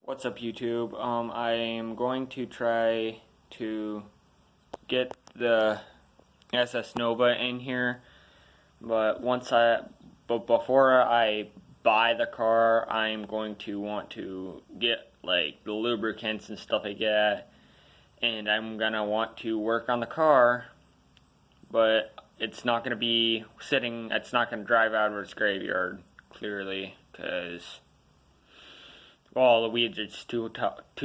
What's up, YouTube? I am going to try to get the SS Nova in here, but before I buy the car, I'm going to want to get like the lubricants and stuff like that, and I'm gonna want to work on the car, but it's not gonna be sitting. It's not gonna drive out of its graveyard clearly, because well, the weeds are just too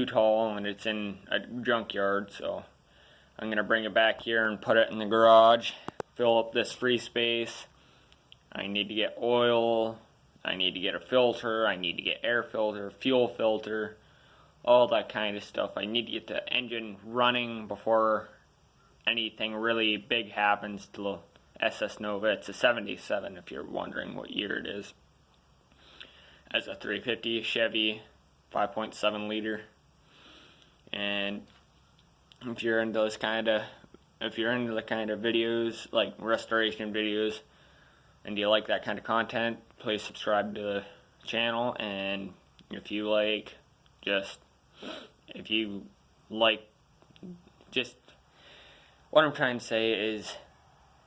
tall and it's in a junkyard, so I'm going to bring it back here and put it in the garage, fill up this free space. I need to get oil, I need to get a filter, I need to get air filter, fuel filter, all that kind of stuff. I need to get the engine running before anything really big happens to the SS Nova. It's a 77 if you're wondering what year it is. As a 350 Chevy 5.7 liter, and if you're into the kind of videos like restoration videos, and you like that kind of content, please subscribe to the channel. And if you like what I'm trying to say is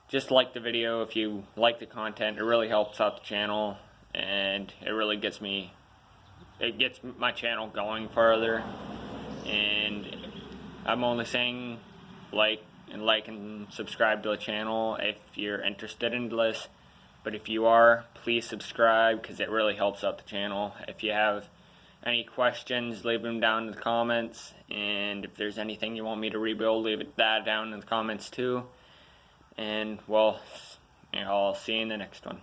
just like the video. If you like the content, it really helps out the channel, and it really gets my channel going further. And I'm only saying like and subscribe to the channel if you're interested in this, but if you are, please subscribe, because it really helps out the channel. If you have any questions, leave them down in the comments, and if there's anything you want me to rebuild, leave that down in the comments too. And well, I'll see you in the next one.